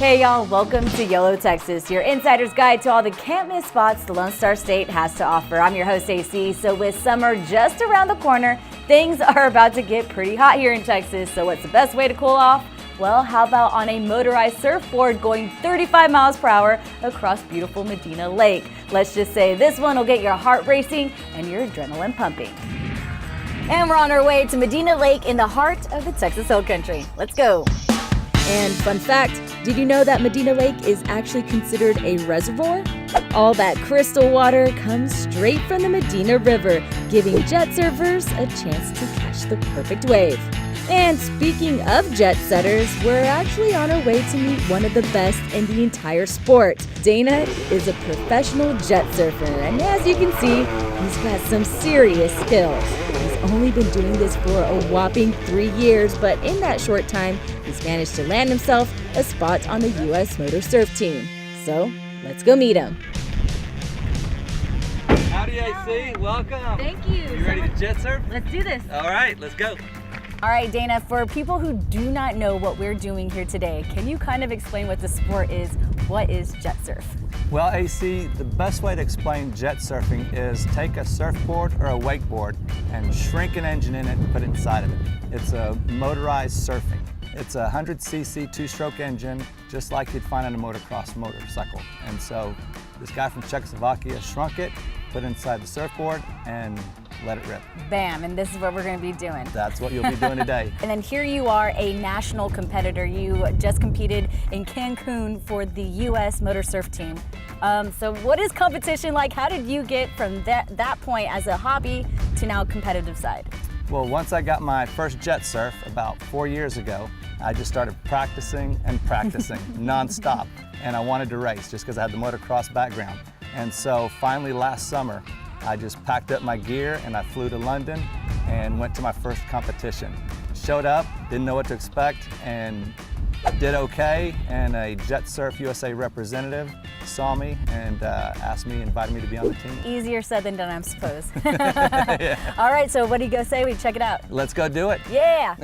Hey y'all, welcome to YOLO Texas, your insider's guide to all the can't miss spots the Lone Star State has to offer. I'm your host AC, so with summer just around the corner, things are about to get pretty hot here in Texas. So what's the best way to cool off? Well, how about on a motorized surfboard going 35 miles per hour across beautiful Medina Lake? Let's just say this one will get your heart racing and your adrenaline pumping. And we're on our way to Medina Lake in the heart of the Texas Hill Country. Let's go. And fun fact, did you know that Medina Lake is actually considered a reservoir? All that crystal water comes straight from the Medina River, giving jet surfers a chance to catch the perfect wave. And speaking of jet setters, we're actually on our way to meet one of the best in the entire sport. Dana is a professional jet surfer, and as you can see, he's got some serious skills. He's only been doing this for a whopping 3 years, but in that short time, he's managed to land himself a spot on the U.S. Motosurf team. So, let's go meet him. Howdy, AC. Welcome. Thank you. You ready to jet surf? Let's do this. All right, let's go. All right, Dana, for people who do not know what we're doing here today, can you kind of explain what the sport is? What is jet surf? Well, AC, the best way to explain jet surfing is take a surfboard or a wakeboard and shrink an engine in it and put it inside of it. It's a motorized surfing. It's a 100cc two-stroke engine, just like you'd find on a motocross motorcycle. And so this guy from Czechoslovakia shrunk it, put it inside the surfboard, and let it rip. Bam, and this is what we're going to be doing. That's what you'll be doing today. And then here you are, a national competitor. You just competed in Cancun for the U.S. Motosurf team. So what is competition like? How did you get from that point as a hobby to now competitive side? Well, once I got my first jet surf about 4 years ago, I just started practicing and practicing nonstop. And I wanted to race just because I had the motocross background. And so finally last summer, I just packed up my gear and I flew to London and went to my first competition. Showed up, didn't know what to expect, and did okay. And a Jet Surf USA representative saw me and invited me to be on the team. Easier said than done, I suppose. Yeah. All right, so what do you go say? We check it out. Let's go do it. Yeah.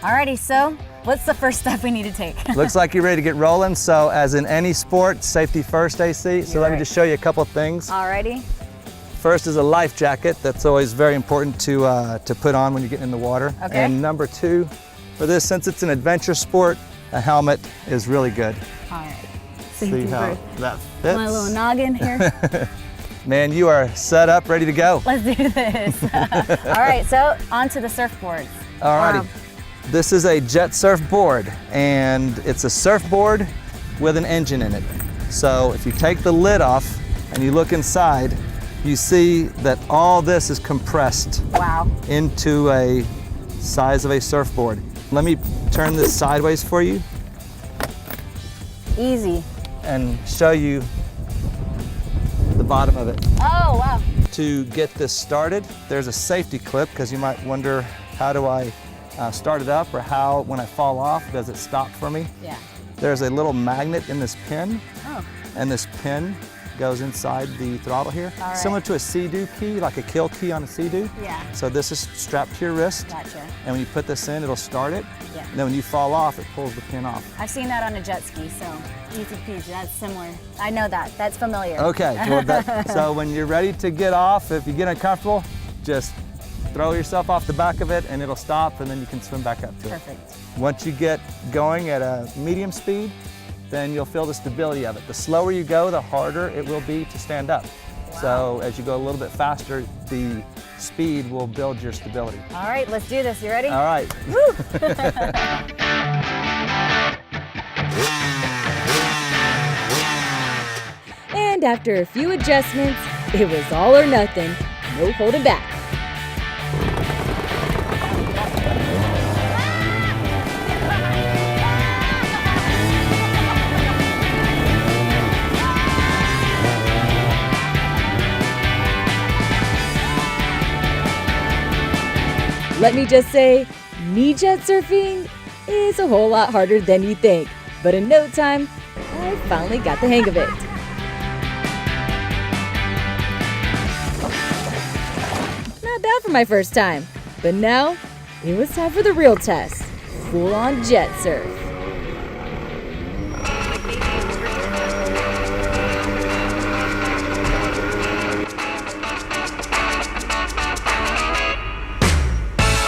Alrighty, so what's the first step we need to take? Looks like you're ready to get rolling. So as in any sport, safety first, AC. So let me just show you a couple of things. Alrighty. First is a life jacket. That's always very important to put on when you're getting in the water. Okay. And number two, for this, since it's an adventure sport, a helmet is really good. All right. See how that fits? My little noggin here. Man, you are set up, ready to go. Let's do this. All right, so on to the surfboards. Alrighty. This is a jet surfboard, and it's a surfboard with an engine in it. So if you take the lid off and you look inside, you see that all this is compressed into a size of a surfboard. Let me turn this sideways for you. Easy. And show you the bottom of it. Oh, wow. To get this started, there's a safety clip, because you might wonder, how do I start it up, or how, when I fall off, does it stop for me? Yeah. There's a little magnet in this pin, and this pin goes inside the throttle here. All right. Similar to a Sea-Doo key, like a kill key on a Sea-Doo. Yeah. So this is strapped to your wrist. Gotcha. And when you put this in, it'll start it. Yeah. And then when you fall off, it pulls the pin off. I've seen that on a jet ski, so easy peasy. That's similar. I know that. That's familiar. Okay. Well, so when you're ready to get off, if you get uncomfortable, just throw yourself off the back of it and it'll stop, and then you can swim back up to it. Perfect. Once you get going at a medium speed, then you'll feel the stability of it. The slower you go, the harder it will be to stand up. Wow. So as you go a little bit faster, the speed will build your stability. All right, let's do this. You ready? All right. Woo! And after a few adjustments, it was all or nothing. No holding back. Let me just say, knee jet surfing is a whole lot harder than you think. But in no time, I finally got the hang of it. Not bad for my first time. But now, it was time for the real test. Full-on jet surf.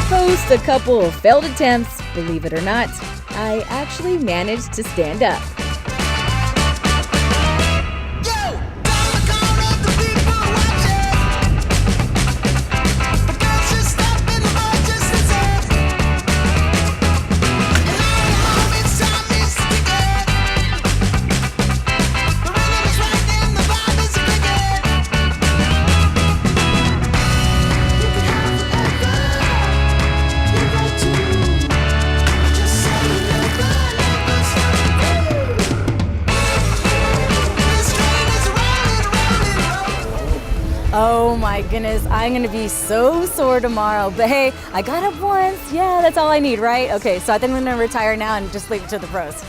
Post a couple of failed attempts, believe it or not, I actually managed to stand up. Oh my goodness, I'm gonna be so sore tomorrow. But hey, I got up once. Yeah, that's all I need, right? Okay, so I think I'm gonna retire now and just leave it to the pros.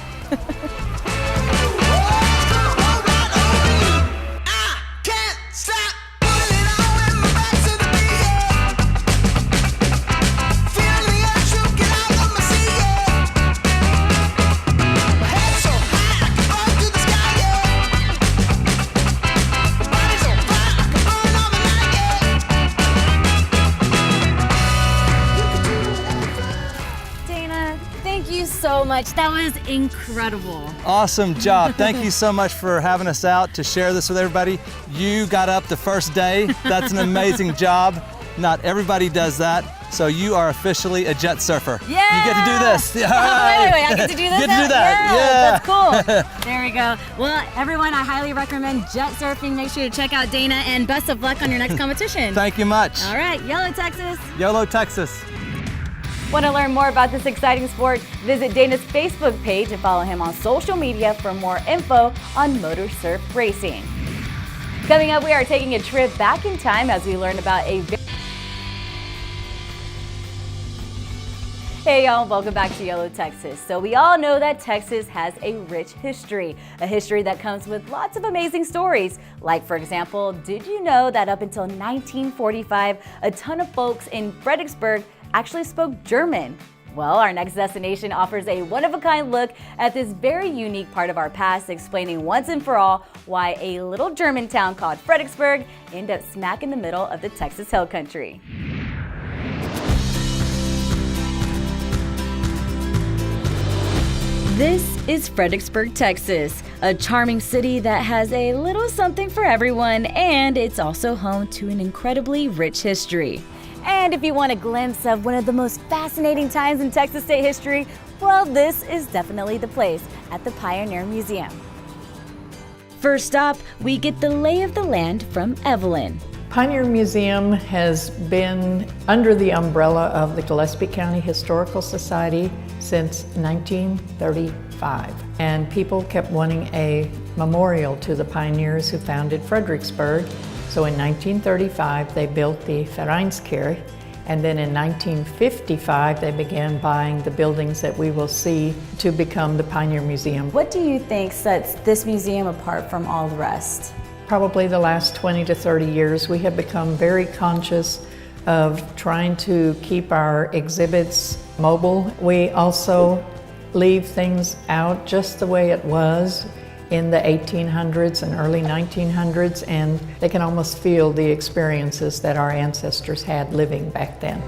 So much. That was incredible. Awesome job. Thank you so much for having us out to share this with everybody. You got up the first day. That's an amazing job. Not everybody does that. So you are officially a jet surfer. Yeah. You get to do this. Wait, I get to do this? You get to do that. Yeah. That's cool. There we go. Well, everyone, I highly recommend jet surfing. Make sure to check out Dana, and best of luck on your next competition. Thank you much. All right, YOLO Texas. YOLO Texas. Want to learn more about this exciting sport? Visit Dana's Facebook page and follow him on social media for more info on Motosurf racing. Coming up, we are taking a trip back in time as we learn about a Hey y'all, welcome back to YOLO Texas. So we all know that Texas has a rich history, a history that comes with lots of amazing stories. Like for example, did you know that up until 1945, a ton of folks in Fredericksburg actually spoke German? Well, our next destination offers a one-of-a-kind look at this very unique part of our past, explaining once and for all why a little German town called Fredericksburg ended up smack in the middle of the Texas Hill Country. This is Fredericksburg, Texas, a charming city that has a little something for everyone, and it's also home to an incredibly rich history. And if you want a glimpse of one of the most fascinating times in Texas state history, well, this is definitely the place at the Pioneer Museum. First up, we get the lay of the land from Evelyn. Pioneer Museum has been under the umbrella of the Uvalde County Historical Society since 1935. And people kept wanting a memorial to the pioneers who founded Fredericksburg. So in 1935, they built the Vereinskirche, and then in 1955, they began buying the buildings that we will see to become the Pioneer Museum. What do you think sets this museum apart from all the rest? Probably the last 20 to 30 years, we have become very conscious of trying to keep our exhibits mobile. We also leave things out just the way it was in the 1800s and early 1900s, and they can almost feel the experiences that our ancestors had living back then.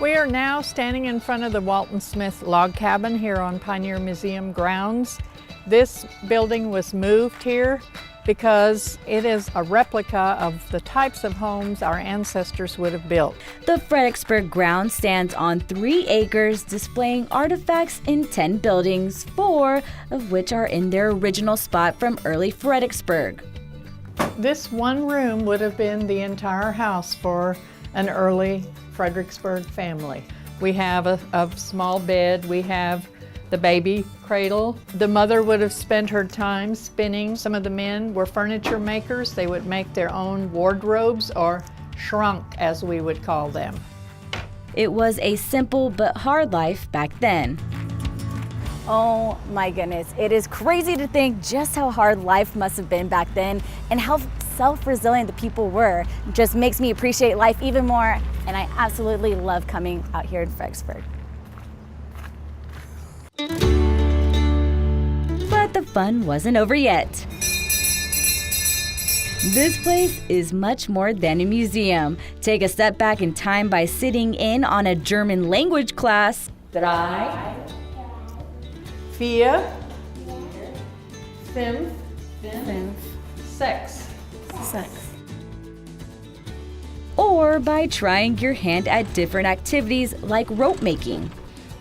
We are now standing in front of the Walton Smith log cabin here on Pioneer Museum grounds. This building was moved here because it is a replica of the types of homes our ancestors would have built. The Fredericksburg ground stands on 3 acres, displaying artifacts in 10 buildings, 4 of which are in their original spot from early Fredericksburg. This one room would have been the entire house for an early Fredericksburg family. We have a small bed, we have the baby cradle. The mother would have spent her time spinning. Some of the men were furniture makers. They would make their own wardrobes, or shrunk as we would call them. It was a simple but hard life back then. Oh my goodness, it is crazy to think just how hard life must have been back then and how self-resilient the people were. It just makes me appreciate life even more, and I absolutely love coming out here in Fredericksburg. But the fun wasn't over yet. This place is much more than a museum. Take a step back in time by sitting in on a German language class. 3, 4, 5, 6. Or by trying your hand at different activities like rope making.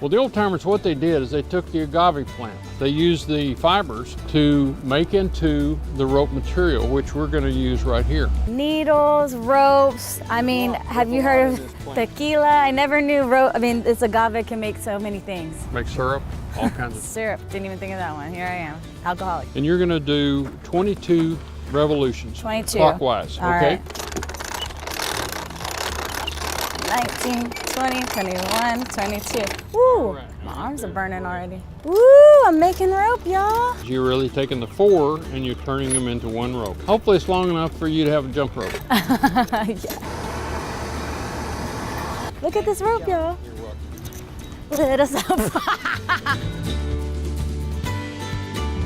Well, the old timers, what they did is they took the agave plant. They used the fibers to make into the rope material, which we're going to use right here. Needles, ropes. I mean, have you heard of tequila? I never knew rope. I mean, this agave can make so many things. Make syrup, all kinds of. Syrup, didn't even think of that one. Here I am, alcoholic. And you're going to do 22 revolutions 22. clockwise, All okay? right. 19, 20, 21, 22. Woo! My arms are burning already. Woo! I'm making rope, y'all. You're really taking the 4 and you're turning them into one rope. Hopefully it's long enough for you to have a jump rope. Yeah. Look at this rope, y'all. You're welcome. Let us up.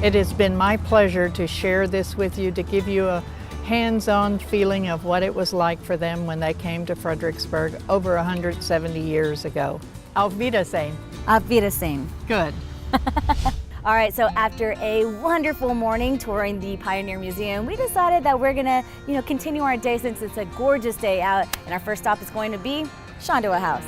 It has been my pleasure to share this with you, to give you a hands-on feeling of what it was like for them when they came to Fredericksburg over 170 years ago. Auf Wiedersehen. Auf Wiedersehen. Good. All right, so after a wonderful morning touring the Pioneer Museum, we decided that we're gonna, continue our day since it's a gorgeous day out, and our first stop is going to be Shenandoah House.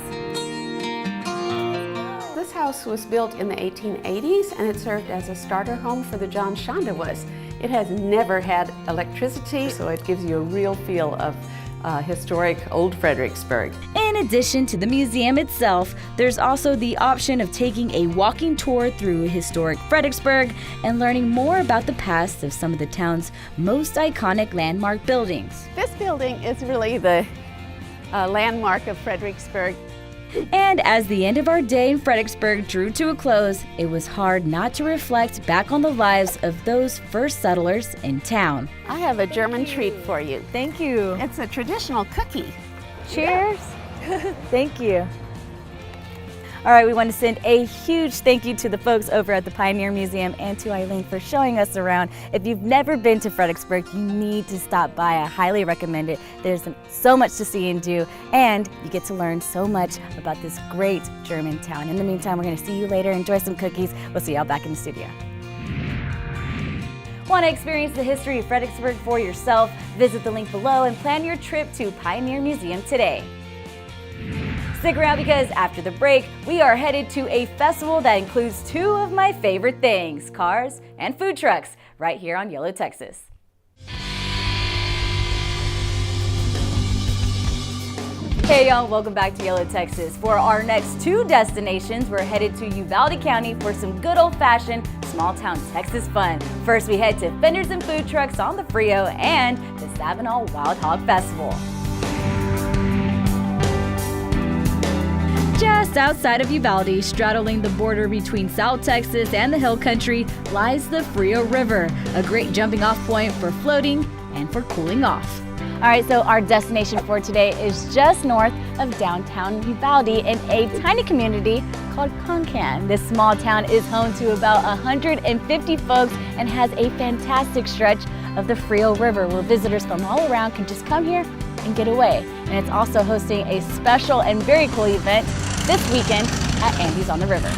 This house was built in the 1880s, and it served as a starter home for the John Shenandoahs. It has never had electricity, so it gives you a real feel of historic old Fredericksburg. In addition to the museum itself, there's also the option of taking a walking tour through historic Fredericksburg and learning more about the past of some of the town's most iconic landmark buildings. This building is really the landmark of Fredericksburg. And as the end of our day in Fredericksburg drew to a close, it was hard not to reflect back on the lives of those first settlers in town. I have a German treat for you. Thank you. It's a traditional cookie. Cheers. Thank you. All right, we want to send a huge thank you to the folks over at the Pioneer Museum and to Eileen for showing us around. If you've never been to Fredericksburg, you need to stop by. I highly recommend it. There's so much to see and do, and you get to learn so much about this great German town. In the meantime, we're going to see you later. Enjoy some cookies. We'll see y'all back in the studio. Want to experience the history of Fredericksburg for yourself? Visit the link below and plan your trip to Pioneer Museum today. Stick around because after the break, we are headed to a festival that includes two of my favorite things, cars and food trucks, right here on YOLO, Texas. Hey y'all, welcome back to YOLO, Texas. For our next two destinations, we're headed to Uvalde County for some good old-fashioned small-town Texas fun. First, we head to Fenders and Food Trucks on the Frio and the Savannah Wild Hog Festival. Just outside of Uvalde, straddling the border between South Texas and the Hill Country, lies the Frio River, a great jumping off point for floating and for cooling off. All right, so our destination for today is just north of downtown Uvalde in a tiny community called Concan. This small town is home to about 150 folks and has a fantastic stretch of the Frio River where visitors from all around can just come here and get away. And it's also hosting a special and very cool event this weekend at Andy's on the River.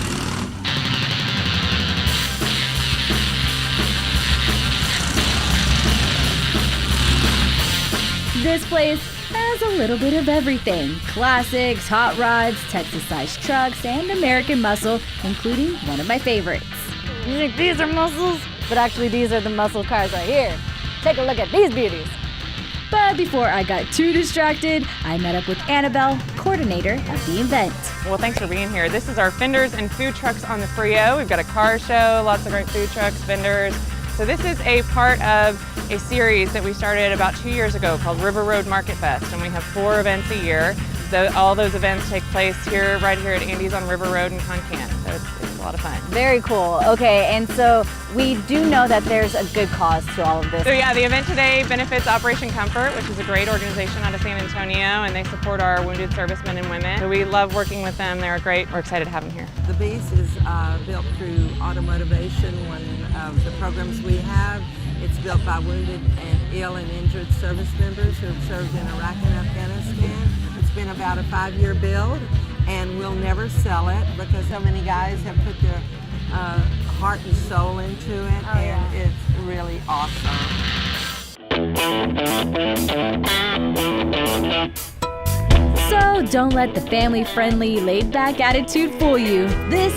This place has a little bit of everything. Classics, hot rods, Texas-sized trucks, and American muscle, including one of my favorites. You think these are muscles? But actually these are the muscle cars right here. Take a look at these beauties. But before I got too distracted, I met up with Annabelle, coordinator of the event. Well, thanks for being here. This is our Fenders and Food Trucks on the Frio. We've got a car show, lots of great food trucks, vendors. So this is a part of a series that we started about 2 years ago called River Road Market Fest, and we have 4 events a year. All those events take place here, right here at Andy's on River Road in Concan. So it's a lot of fun. Very cool. Okay, and so we do know that there's a good cause to all of this. So yeah, the event today benefits Operation Comfort, which is a great organization out of San Antonio, and they support our wounded servicemen and women. So we love working with them. They're great. We're excited to have them here. The base is built through Automotivation, one of the programs we have. It's built by wounded and ill and injured service members who have served in Iraq and Afghanistan. It's been about a 5-year build, and we'll never sell it because so many guys have put their heart and soul into it, and it's really awesome. So don't let the family-friendly, laid-back attitude fool you. This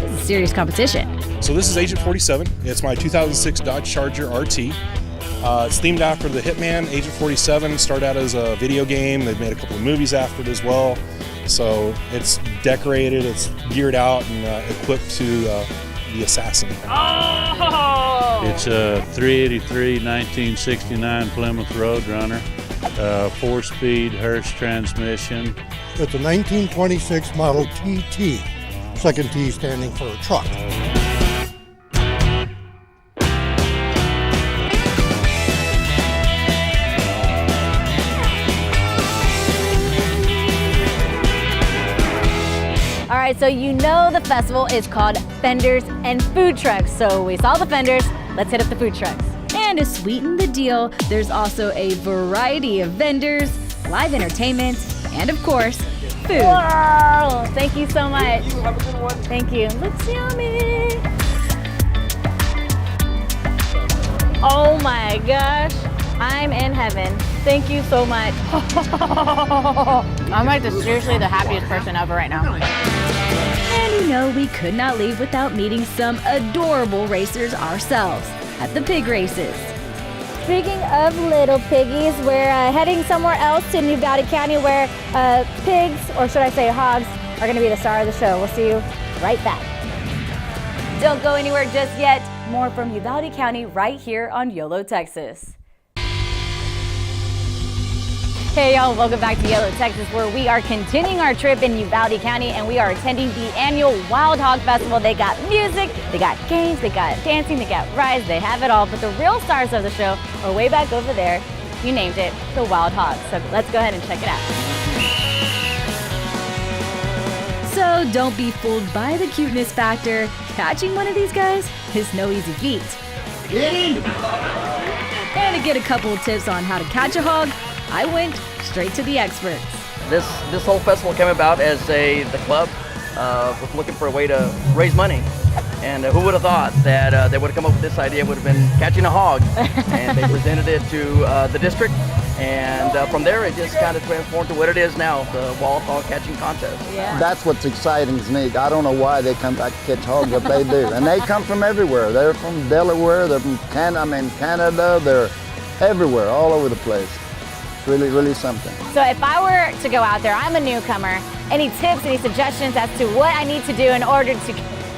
is a serious competition. So this is Agent 47. It's my 2006 Dodge Charger RT. It's themed after the Hitman. Agent 47 started out as a video game. They've made a couple of movies after it as well. So it's decorated, it's geared out and equipped to the assassin. Oh! It's a 383 1969 Plymouth Roadrunner, 4-speed Hurst transmission. It's a 1926 model TT, second T standing for a truck. All right, so you know the festival is called Fenders and Food Trucks. So we saw the fenders, let's hit up the food trucks. And to sweeten the deal, there's also a variety of vendors, live entertainment, and of course, food. Whoa, thank you so much. Thank you, have a good one. Thank you, looks yummy. Oh my gosh, I'm in heaven. Thank you so much. I'm like seriously the happiest person ever right now. And you know we could not leave without meeting some adorable racers ourselves at the pig races. Speaking of little piggies, we're heading somewhere else in Uvalde County where pigs, or should I say hogs, are gonna be the star of the show. We'll see you right back. Don't go anywhere just yet. More from Uvalde County right here on YOLO, Texas. Hey y'all, welcome back to YOLO, Texas, where we are continuing our trip in Uvalde County and we are attending the annual Wild Hog Festival. They got music, they got games, they got dancing, they got rides, they have it all. But the real stars of the show are way back over there. You named it, the Wild Hogs. So let's go ahead and check it out. So don't be fooled by the cuteness factor. Catching one of these guys is no easy feat. And to get a couple of tips on how to catch a hog, I went straight to the experts. This whole festival came about as the club was looking for a way to raise money. And who would have thought that they would have come up with this idea, would have been catching a hog. And they presented it to the district. And from there, it just kind of transformed to what it is now, the Wild Hog Catching Contest. Yeah. That's what's exciting to me. I don't know why they come back to catch hogs, but they do. And they come from everywhere. They're from Delaware, they're from Canada, they're everywhere, all over the place. Really, really something. So if I were to go out there, I'm a newcomer, any tips, any suggestions as to what I need to do in order to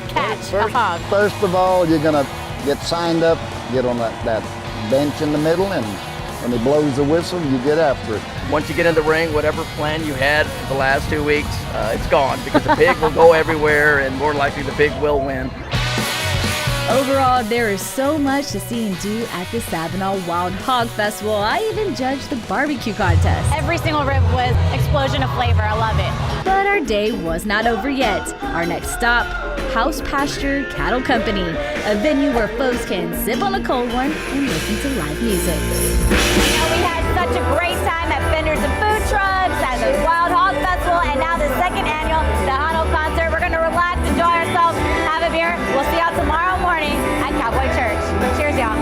catch a hog? First of all, you're gonna get signed up, get on that bench in the middle, and when he blows the whistle, you get after it. Once you get in the ring, whatever plan you had for the last 2 weeks, it's gone because the pig will go everywhere and more likely the pig will win. Overall, there is so much to see and do at the Sabinal Wild Hog Festival. I even judged the barbecue contest. Every single rib was explosion of flavor. I love it. But our day was not over yet. Our next stop, Pasture Cattle Company, a venue where folks can sip on a cold one and listen to live music. We had such a great time at Fenders and Food Trucks, at the Wild Hog Festival, and now the second annual Tejano concert. We're gonna relax, enjoy ourselves, have a beer. We'll see y'all tomorrow morning at Cowboy Church. Cheers, y'all.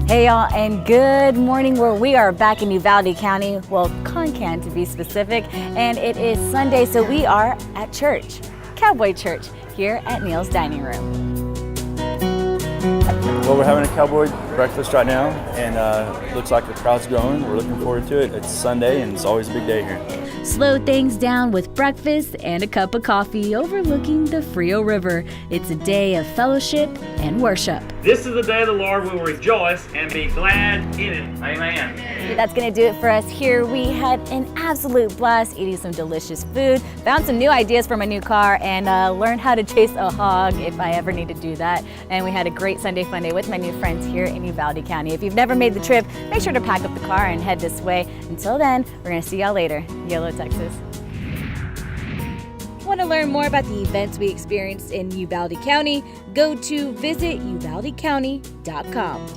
Hey y'all, and good morning. Where we are back in Uvalde County, well, Concan to be specific, and it is Sunday, so we are at church, Cowboy Church, here at Neil's Dining Room. Well, we're having a cowboy breakfast right now, and looks like the crowd's growing. We're looking forward to it. It's Sunday, and it's always a big day here. Slow things down with breakfast and a cup of coffee overlooking the Frio River. It's a day of fellowship and worship. This is the day the Lord will rejoice and be glad in it. Amen. That's going to do it for us here. We had an absolute blast eating some delicious food, found some new ideas for my new car, and learned how to chase a hog if I ever need to do that. And we had a great Sunday fun day with my new friends here in Uvalde County. If you've never made the trip, make sure to pack up the car and head this way. Until then, we're going to see y'all later. YOLO, Texas. Want to learn more about the events we experienced in Uvalde County? Go to visituvaldecounty.com.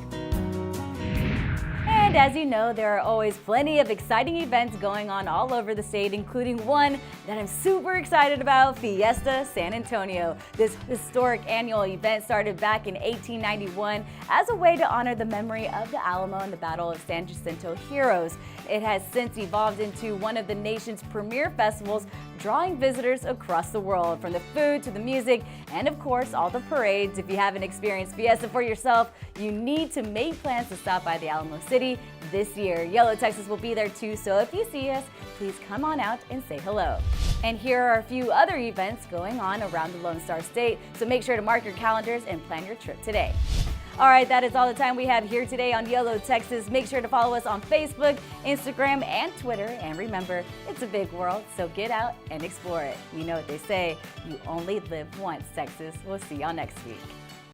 And as you know, there are always plenty of exciting events going on all over the state, including one that I'm super excited about, Fiesta San Antonio. This historic annual event started back in 1891 as a way to honor the memory of the Alamo and the Battle of San Jacinto heroes. It has since evolved into one of the nation's premier festivals, drawing visitors across the world, from the food to the music and of course all the parades. If you haven't experienced Fiesta for yourself, you need to make plans to stop by the Alamo City this year. YOLO Texas will be there too, so if you see us, please come on out and say hello. And here are a few other events going on around the Lone Star State, so make sure to mark your calendars and plan your trip today. All right, that is all the time we have here today on YOLO Texas. Make sure to follow us on Facebook, Instagram, and Twitter. And remember, it's a big world, so get out and explore it. You know what they say, you only live once, Texas. We'll see y'all next week.